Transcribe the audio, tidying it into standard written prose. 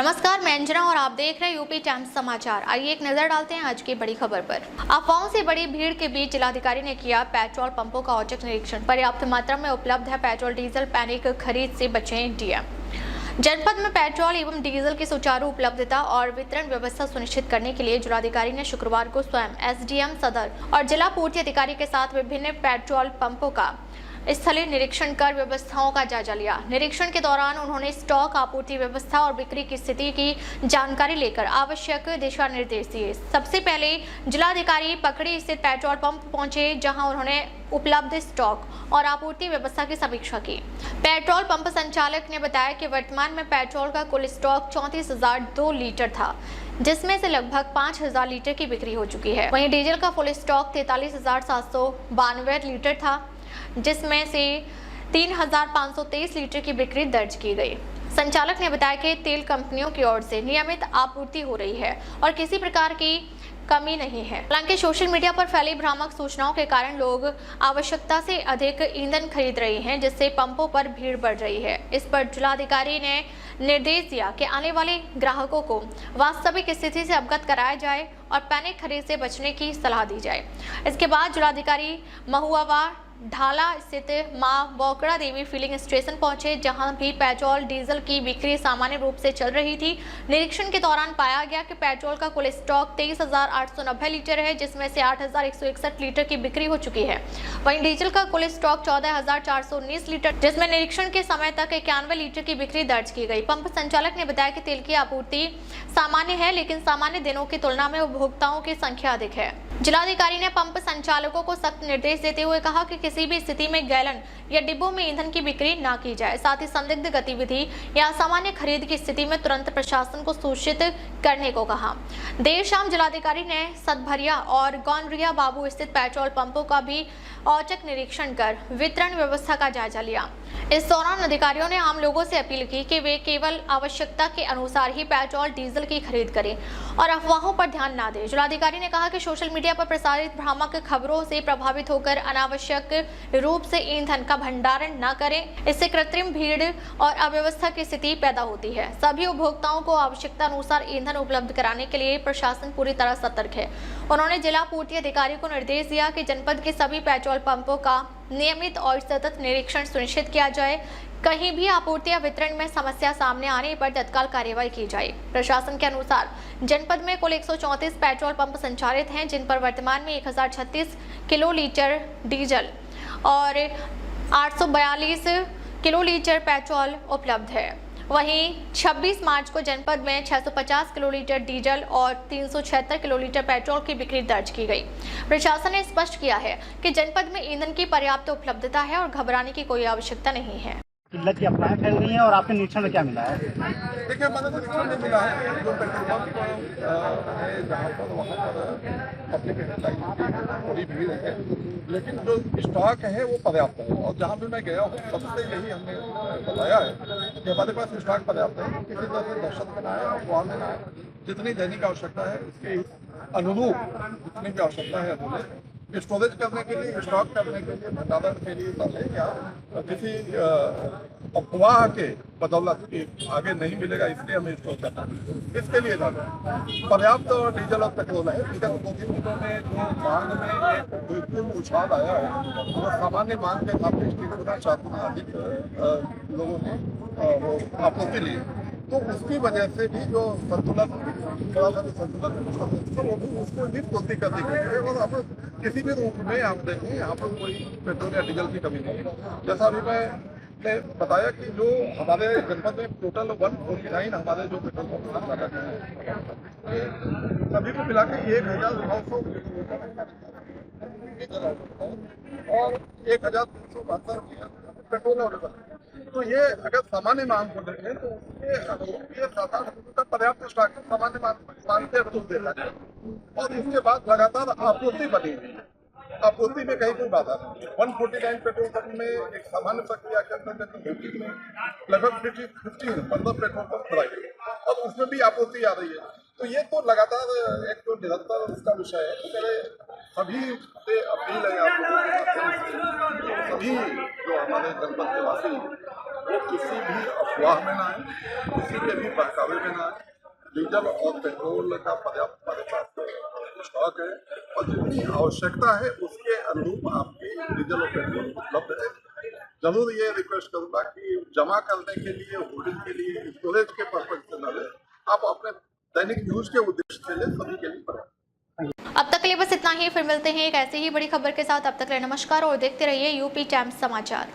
नमस्कार, मैं अंजना और आप देख रहे हैं यूपी टाइम्स समाचार। आइए एक नजर डालते हैं आज की बड़ी खबर पर। अफवाहों से बड़ी भीड़ के बीच जिलाधिकारी ने किया पेट्रोल पंपों का औचक निरीक्षण। पर्याप्त मात्रा में उपलब्ध है पेट्रोल डीजल, पैनिक खरीद से बचें डीएम। जनपद में पेट्रोल एवं डीजल की सुचारू उपलब्धता और वितरण व्यवस्था सुनिश्चित करने के लिए जिलाधिकारी ने शुक्रवार को स्वयं एसडीएम सदर और जिला पूर्ति अधिकारी के साथ विभिन्न पेट्रोल पंपों का स्थलीय निरीक्षण कर व्यवस्थाओं का जायजा लिया। निरीक्षण के दौरान उन्होंने स्टॉक, आपूर्ति व्यवस्था और बिक्री की स्थिति की जानकारी लेकर आवश्यक दिशा निर्देश दिए। सबसे पहले जिलाधिकारी पकड़ी स्थित पेट्रोल पंप पहुंचे, जहां उन्होंने उपलब्ध स्टॉक और आपूर्ति व्यवस्था की समीक्षा की। पेट्रोल पंप संचालक ने बताया कि वर्तमान में पेट्रोल का कुल स्टॉक 34,002 लीटर था, जिसमें से लगभग 5,000 लीटर की बिक्री हो चुकी है। वहीं डीजल का फुल स्टॉक 43,792 लीटर था, जिसमें से 3,523 लीटर की बिक्री दर्ज की गई। संचालक ने बताया कि तेल कंपनियों की ओर से नियमित आपूर्ति हो रही है और किसी प्रकार की कमी नहीं है। हालांकि सोशल मीडिया पर फैली भ्रामक सूचनाओं के कारण लोग आवश्यकता से अधिक ईंधन खरीद रहे हैं, जिससे पंपों पर भीड़ बढ़ रही है। इस पर जिलाधिकारी ने निर्देश दिया कि आने वाले ग्राहकों को वास्तविक स्थिति से अवगत कराया जाए और पैनिक खरीद से बचने की सलाह दी जाए। इसके बाद जिलाधिकारी महुआ ढाला स्थित मां बोकड़ा देवी फिलिंग स्टेशन पहुंचे, जहां भी पेट्रोल डीजल की बिक्री सामान्य रूप से चल रही थी। निरीक्षण के दौरान पाया गया कि पेट्रोल का कुल स्टॉक 23,890 लीटर है, जिसमें से 8,161 लीटर की बिक्री हो चुकी है। वहीं डीजल का कुल स्टॉक 14,419 लीटर, जिसमें निरीक्षण के समय तक 91 लीटर की बिक्री दर्ज की गई। पंप संचालक ने बताया कि तेल की आपूर्ति सामान्य है, लेकिन सामान्य दिनों की तुलना में उपभोक्ताओं की संख्या अधिक है। जिलाधिकारी ने पंप संचालकों को सख्त निर्देश देते हुए कहा कि किसी भी स्थिति में गैलन या डिब्बों में ईंधन की बिक्री न की जाए। साथ ही संदिग्ध गतिविधि या असामान्य खरीद की स्थिति में तुरंत प्रशासन को सूचित करने को कहा। देर शाम जिलाधिकारी ने सतभरिया और गौनरिया बाबू स्थित पेट्रोल पंपों का भी औचक निरीक्षण कर वितरण व्यवस्था का जायजा लिया। इस दौरान अधिकारियों ने आम लोगों से अपील की कि वे केवल आवश्यकता के अनुसार ही पेट्रोल डीजल की खरीद करें और अफवाहों पर ध्यान न दें। जिलाधिकारी ने कहा कि सोशल मीडिया पर प्रसारित भ्रामक खबरों से प्रभावित होकर अनावश्यक रूप से ईंधन का भंडारण न करें। इससे कृत्रिम भीड़ और अव्यवस्था की स्थिति पैदा होती है। सभी उपभोक्ताओं को आवश्यकता अनुसार ईंधन उपलब्ध कराने के लिए प्रशासन पूरी तरह सतर्क है। उन्होंने जिला पूर्ति अधिकारी को निर्देश दिया कि जनपद के सभी पेट्रोल पंपों का नियमित और सतत निरीक्षण सुनिश्चित किया जाए। कहीं भी आपूर्ति या वितरण में समस्या सामने आने पर तत्काल कार्रवाई की जाए। प्रशासन के अनुसार जनपद में कुल 134 पेट्रोल पंप संचालित हैं, जिन पर वर्तमान में 1036 किलो लीटर डीजल और 842 किलो लीटर पेट्रोल उपलब्ध है। वहीं 26 मार्च को जनपद में 650 किलो लीटर डीजल और 376 किलो लीटर पेट्रोल की बिक्री दर्ज की गई। प्रशासन ने स्पष्ट किया है कि जनपद में ईंधन की पर्याप्त उपलब्धता है और घबराने की कोई आवश्यकता नहीं है। किल्लत की अफवाहें फैल रही हैं और आपके निरीक्षण में क्या मिला है? देखिए, हमारे निरीक्षण में मिला है जो पेट्रोल पंप है जहाँ पर वहाँ पर पब्लिक थोड़ी भीड़ है, लेकिन जो स्टॉक है वो पर्याप्त है। और जहाँ भी मैं गया हूँ सबसे यही हमने बताया है कि हमारे पास स्टॉक पर्याप्त है, किसी तरह से दहशत में ना आए, अफवाह में ना आए। जितनी दैनिक आवश्यकता है उसके अनुरूप जितनी भी आवश्यकता है अनुरूप स्टोरेज करने के लिए, स्टॉक करने के लिए, भंडारण के लिए पहले क्या किसी अफवाह के बदौलत की आगे नहीं मिलेगा, इसलिए हमें स्टोर करना है। इसके लिए पर्याप्त डीजल और पेट्रोल है। विगत 2-3 दिनों में जो मांग में एक बिल्कुल उछाल आया है, वो सामान्य मांग के काफी 3 गुना अधिक लोगों ने वो आपूर्ति ली, तो उसकी वजह से भी जो संतुलन थोड़ा सा संतुलन वो भी उसको भी पूर्ति करनी चाहिए। और अब किसी भी रूप में आप देखें यहाँ पर कोई पेट्रोल या डीजल की कमी नहीं है। जैसा अभी मैंने बताया कि जो हमारे जनपद में टोटल 149 हमारे जो पेट्रोल पंप संचालक हैं, सभी को मिला के 1,900 और 1,372 पेट्रोल अवेलेबल है। तो ये अगर सामान्य मांग को देखें तो ये 7-8 का पर्याप्त स्टॉक सामान्य मांग से अनुरूप देता है। और इसके बाद लगातार आपूर्ति बनी हुई है, आपूर्ति में कहीं कोई बाधा नहीं। 149 पेट्रोल पंप में एक सामान्य प्रक्रिया के अंतर्गत में लगभग 15 पेट्रोल पंप बनाए और उसमें भी आपूर्ति आ रही है। तो ये तो लगातार एक तो निरंतर उसका विषय है। तो मेरे सभी से अपील है आप लोगों के माध्यम से, सभी जो हमारे जनपद के वासी वो किसी भी अफवाह में ना आए, किसी के भी बहकावे में ना आए। डीजल और पेट्रोल का पर्याप्त हमारे पास स्टॉक है और जितनी आवश्यकता है उसके अनुरूप आपके डीजल और पेट्रोल उपलब्ध है। जरूर ये रिक्वेस्ट करूंगा कि जमा करने के लिए, होल्डिंग के लिए, स्टोरेज के पर्पज से न लें, आप अपने दैनिक न्यूज के उद्देश्य से लें, सभी के लिए पर्याप्त। अब तक के लिए बस इतना ही, फिर मिलते हैं एक ऐसी ही बड़ी खबर के साथ। अब तक के लिए नमस्कार और देखते रहिए यूपी टाइम्स समाचार।